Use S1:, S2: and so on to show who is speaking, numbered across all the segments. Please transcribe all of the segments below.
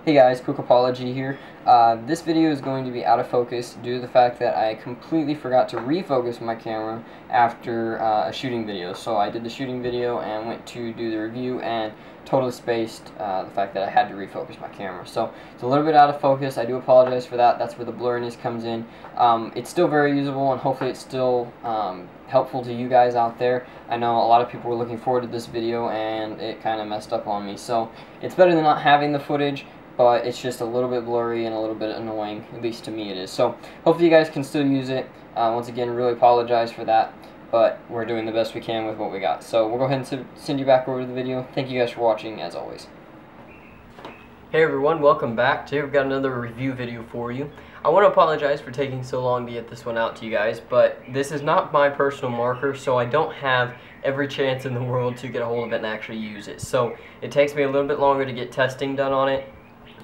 S1: Hey guys, quick apology here. This video is going to be out of focus due to the fact that I completely forgot to refocus my camera after a shooting video. So I did the shooting video and went to do the review and totally spaced the fact that I had to refocus my camera. So it's a little bit out of focus. I do apologize for that. That's where the blurriness comes in. It's still very usable and hopefully it's still helpful to you guys out there. I know a lot of people were looking forward to this video and it kind of messed up on me. So it's better than not having the footage, but it's just a little bit blurry and a little bit annoying, at least to me it is. So hopefully you guys can still use it. Once again, really apologize for that, but we're doing the best we can with what we got. So we'll go ahead and send you back over to the video. Thank you guys for watching, as always.
S2: Hey everyone, welcome back. Today we've got another review video for you. I want to apologize for taking so long to get this one out to you guys, but this is not my personal marker, so I don't have every chance in the world to get a hold of it and actually use it. So it takes me a little bit longer to get testing done on it.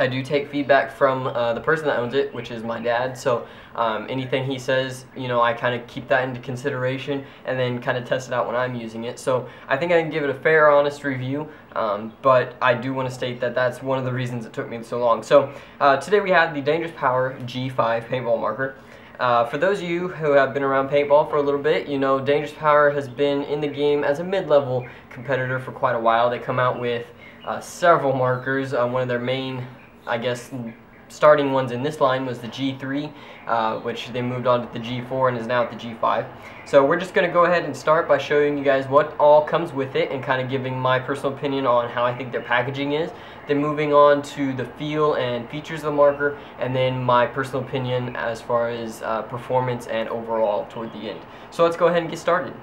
S2: I do take feedback from the person that owns it, which is my dad, so anything he says, you know, I kind of keep that into consideration and then kind of test it out when I'm using it. So I think I can give it a fair, honest review, but I do want to state that that's one of the reasons it took me so long. So today we had the Dangerous Power G5 paintball marker. For those of you who have been around paintball for a little bit, you know Dangerous Power has been in the game as a mid-level competitor for quite a while. They come out with several markers. One of their main, I guess, starting ones in this line was the G3, which they moved on to the G4 and is now at the G5. So we're just going to go ahead and start by showing you guys what all comes with it and kind of giving my personal opinion on how I think their packaging is. Then moving on to the feel and features of the marker, and then my personal opinion as far as performance and overall toward the end. So let's go ahead and get started.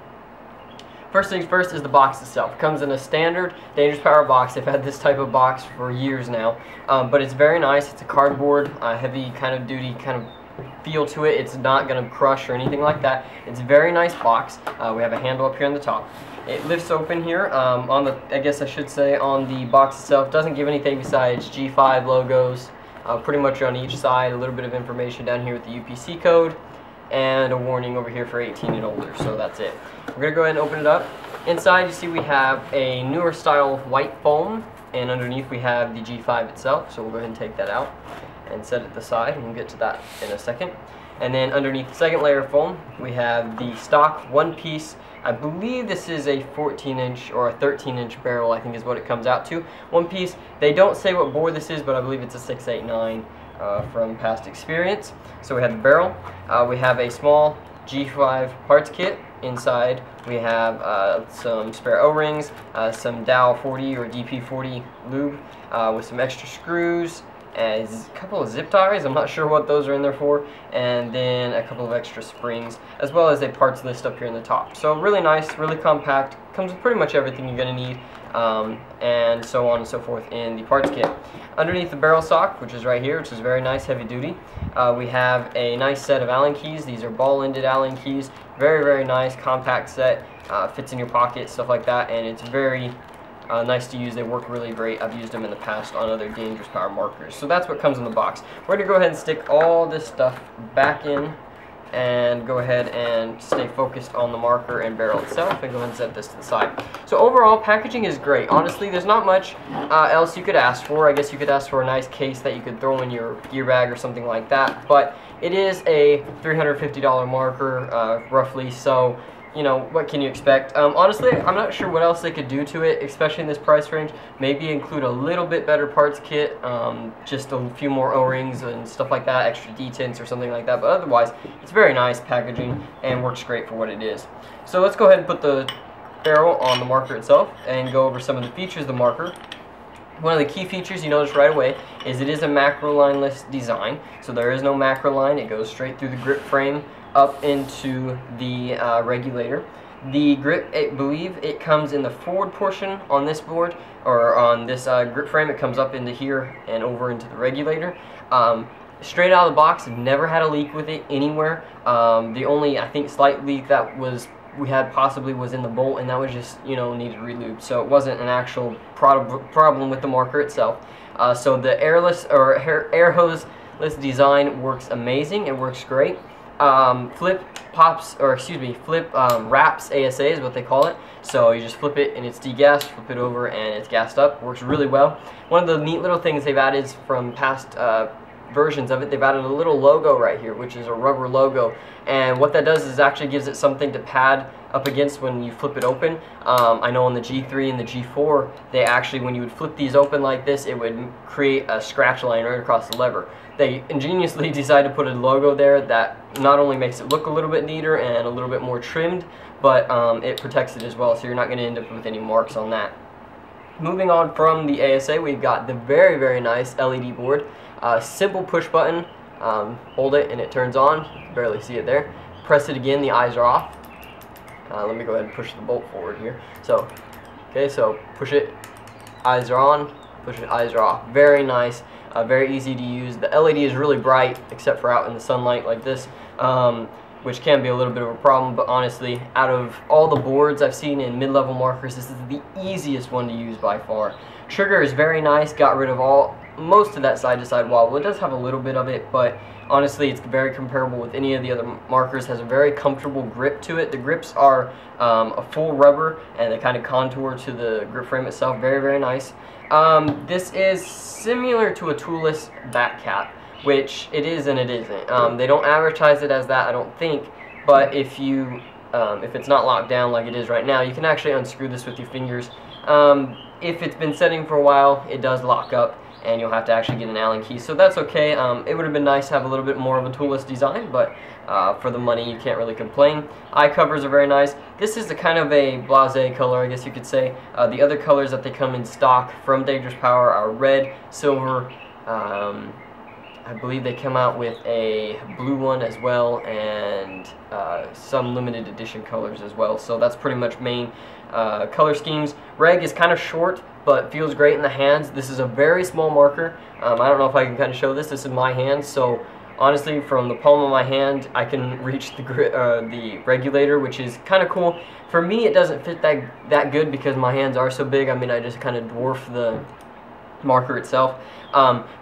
S2: First things first is the box itself. It comes in a standard Dangerous Power box. They've had this type of box for years now, but it's very nice. It's a cardboard, heavy kind of duty kind of feel to it. It's not going to crush or anything like that. It's a very nice box. We have a handle up here on the top. It lifts open here on the, I guess I should say, on the box itself. Doesn't give anything besides G5 logos, pretty much on each side. A little bit of information down here with the UPC code, and a warning over here for 18 and older, so that's it. We're going to go ahead and open it up. Inside you see we have a newer style white foam, and underneath we have the G5 itself, so we'll go ahead and take that out and set it to the side, and we'll get to that in a second. And then underneath the second layer of foam we have the stock one piece. I believe this is a 14-inch or a 13-inch barrel, I think is what it comes out to. One piece. They don't say what bore this is, but I believe it's a 689 from past experience. So we have the barrel. We have a small G5 parts kit. Inside we have some spare O-rings, some Dow 40 or DP40 lube with some extra screws, a couple of zip ties, I'm not sure what those are in there for, and then a couple of extra springs, as well as a parts list up here in the top. So really nice, really compact, comes with pretty much everything you're going to need, and so on and so forth in the parts kit. Underneath the barrel stock, which is right here, which is very nice, heavy duty, we have a nice set of Allen keys. These are ball-ended Allen keys. Very, very nice, compact set, fits in your pocket, stuff like that, and it's very nice to use. They work really great. I've used them in the past on other Dangerous Power markers. So that's what comes in the box. We're going to go ahead and stick all this stuff back in and go ahead and stay focused on the marker and barrel itself, and go ahead and set this to the side. So overall, packaging is great. Honestly, there's not much else you could ask for. I guess you could ask for a nice case that you could throw in your gear bag or something like that, but it is a $350 marker, roughly, so you know, what can you expect? Honestly, I'm not sure what else they could do to it, especially in this price range. Maybe include a little bit better parts kit, just a few more O-rings and stuff like that, extra detents or something like that. But otherwise, it's very nice packaging and works great for what it is. So let's go ahead and put the barrel on the marker itself and go over some of the features of the marker. One of the key features you notice right away is it is a macro line-less design. So there is no macro line. It goes straight through the grip frame up into the regulator. The grip, I believe it comes in the forward portion on this board, or on this grip frame. It comes up into here and over into the regulator. Straight out of the box, I've never had a leak with it anywhere. The only, I think, slight leak that we had possibly was in the bolt, and that was just, you know, needed relube. So it wasn't an actual problem with the marker itself. So the airless or air hose-less design works amazing. It works great. Flip pops, or excuse me, flip wraps ASA is what they call it. So you just flip it and it's degassed, flip it over and it's gassed up. Works really well. One of the neat little things they've added from past versions of it, they've added a little logo right here, which is a rubber logo, and what that does is actually gives it something to pad up against when you flip it open. I know on the G3 and the G4, they actually, when you would flip these open like this, it would create a scratch line right across the lever. They ingeniously decided to put a logo there that not only makes it look a little bit neater and a little bit more trimmed, but it protects it as well, so you're not going to end up with any marks on that. Moving on from the ASA, we've got the very, very nice LED board. Simple push button, hold it and it turns on. Barely see it there. Press it again, the eyes are off. Let me go ahead and push the bolt forward here. So, okay, so push it, eyes are on, push it, eyes are off. Very nice, very easy to use. The LED is really bright, except for out in the sunlight like this, which can be a little bit of a problem, but honestly, out of all the boards I've seen in mid-level markers, this is the easiest one to use by far. Trigger is very nice, got rid of most of that side-to-side wobble. It does have a little bit of it, but honestly it's very comparable with any of the other markers. Has a very comfortable grip to it. The grips are a full rubber and they kind of contour to the grip frame itself. Very, very nice. This is similar to a toolless back cap, which it is and it isn't. They don't advertise it as that, I don't think, but if it's not locked down like it is right now, you can actually unscrew this with your fingers. If it's been setting for a while, it does lock up and you'll have to actually get an Allen key, so that's okay. It would have been nice to have a little bit more of a toolless design, but for the money you can't really complain. Eye covers are very nice. This is a kind of a blasé color, I guess you could say. The other colors that they come in stock from Dangerous Power are red, silver, I believe they come out with a blue one as well, and some limited edition colors as well. So that's pretty much main color schemes. Reg is kind of short, but feels great in the hands. This is a very small marker. I don't know if I can kind of show this. This is my hand, so honestly, from the palm of my hand, I can reach the regulator, which is kind of cool. For me, it doesn't fit that good because my hands are so big. I mean, I just kind of dwarf the marker itself.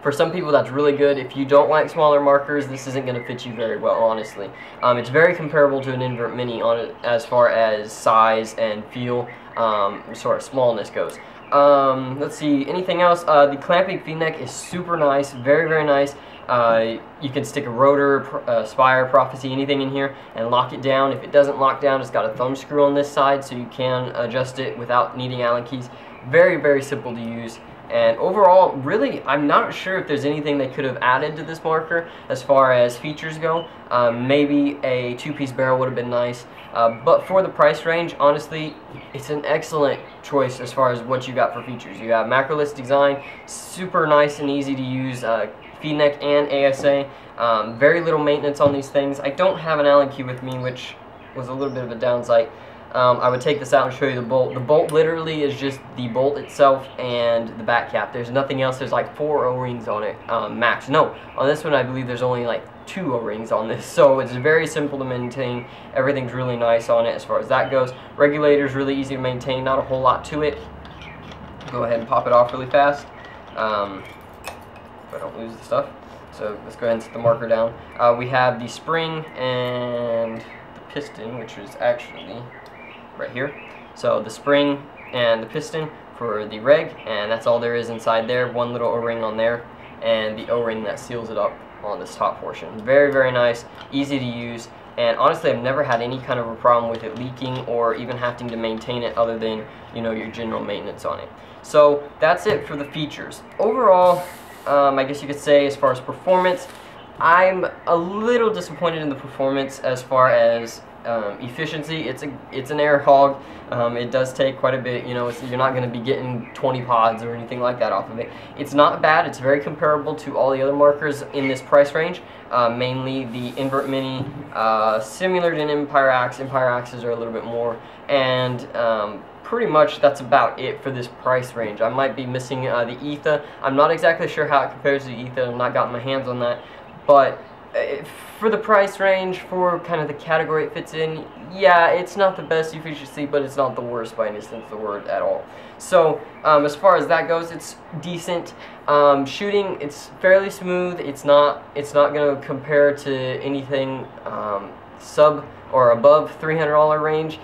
S2: For some people that's really good. If you don't like smaller markers, this isn't going to fit you very well, honestly. It's very comparable to an Invert Mini on it as far as size and feel, as far as smallness goes. Let's see, anything else? The clamping V-neck is super nice, very, very nice. You can stick a rotor, spire, prophecy, anything in here and lock it down. If it doesn't lock down, it's got a thumb screw on this side, so you can adjust it without needing Allen keys. Very, very simple to use. And overall, really, I'm not sure if there's anything they could have added to this marker as far as features go. Maybe a two-piece barrel would have been nice. But for the price range, honestly, it's an excellent choice as far as what you got for features. You have macroless design, super nice and easy to use, V-neck and ASA. Very little maintenance on these things. I don't have an Allen key with me, which was a little bit of a downside. I would take this out and show you the bolt. The bolt literally is just the bolt itself and the back cap. There's nothing else. There's like 4 O-rings on it, max. No, on this one I believe there's only like 2 O-rings on this, so it's very simple to maintain. Everything's really nice on it as far as that goes. Regulator's really easy to maintain, not a whole lot to it. Go ahead and pop it off really fast, if I don't lose the stuff. So let's go ahead and set the marker down. We have the spring and the piston, which is actually right here. So the spring and the piston for the reg, and that's all there is inside there. One little O-ring on there, and the O-ring that seals it up on this top portion. Very, very nice, easy to use, and honestly I've never had any kind of a problem with it leaking or even having to maintain it other than, you know, your general maintenance on it. So that's it for the features. Overall, I guess you could say as far as performance, I'm a little disappointed in the performance as far as efficiency. It's an air hog. It does take quite a bit. You know, you're not going to be getting 20 pods or anything like that off of it. It's not bad. It's very comparable to all the other markers in this price range. Mainly the Invert Mini, similar to an Empire Axe. Empire Axes are a little bit more, and pretty much that's about it for this price range. I might be missing the Etha. I'm not exactly sure how it compares to the Etha. I've not gotten my hands on that, but for the price range, for kind of the category it fits in, yeah, it's not the best efficiency, but it's not the worst by any sense of the word at all. So as far as that goes, it's decent. Shooting, it's fairly smooth. It's not going to compare to anything sub or above $300 range.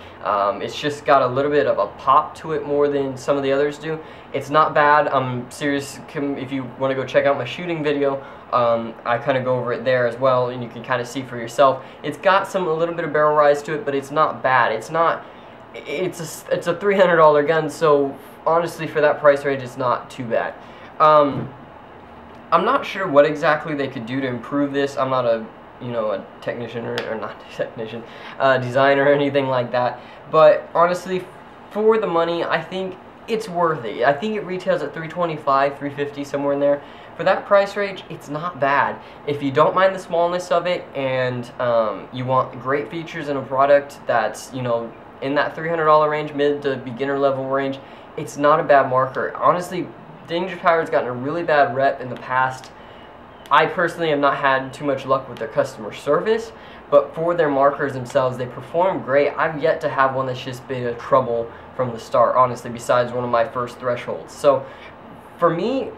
S2: It's just got a little bit of a pop to it more than some of the others do. It's not bad. I'm serious. If you want to go check out my shooting video, I kind of go over it there as well, and you can kind of see for yourself. It's got a little bit of barrel rise to it, but it's not bad. It's a $300 gun, so honestly, for that price range, it's not too bad. I'm not sure what exactly they could do to improve this. I'm not a technician or not technician, designer or anything like that. But honestly, for the money, I think it's worth it. I think it retails at $325, $350, somewhere in there. For that price range, it's not bad. If you don't mind the smallness of it and you want great features in a product that's in that $300 range, mid to beginner level range, it's not a bad marker. Honestly, Dangerous Powder's gotten a really bad rep in the past. I personally have not had too much luck with their customer service, but for their markers themselves, they perform great. I've yet to have one that's just been a trouble from the start, honestly, besides one of my first thresholds. So for me,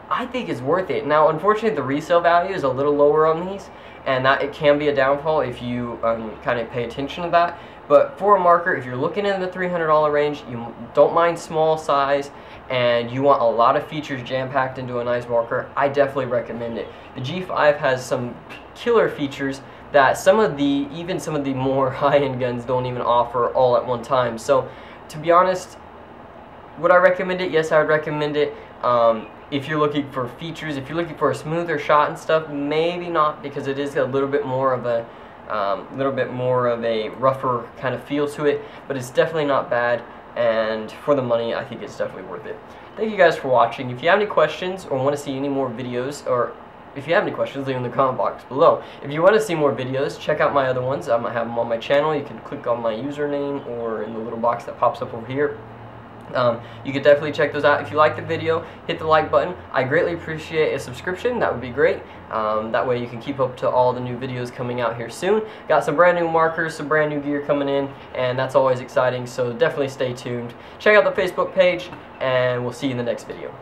S2: I think it's worth it. Now, unfortunately, the resale value is a little lower on these, and that it can be a downfall if you kind of pay attention to that. But for a marker, if you're looking in the $300 range, you don't mind small size, and you want a lot of features jam-packed into a nice marker, I definitely recommend it. The G5 has some killer features that even some of the more high-end guns don't even offer all at one time. So, to be honest, would I recommend it? Yes, I would recommend it. If you're looking for features, if you're looking for a smoother shot and stuff, maybe not, because it is a little bit more of a rougher kind of feel to it, but it's definitely not bad, and for the money, I think it's definitely worth it. Thank you guys for watching. If you have any questions or want to see any more videos, or if you have any questions, leave them in the comment box below. If you want to see more videos, check out my other ones. I might have them on my channel. You can click on my username or in the little box that pops up over here. You can definitely check those out. If you like the video, hit the like button. I greatly appreciate a subscription. That would be great. That way you can keep up to all the new videos coming out here soon. Got some brand new markers, some brand new gear coming in, and that's always exciting, so definitely stay tuned. Check out the Facebook page, and we'll see you in the next video.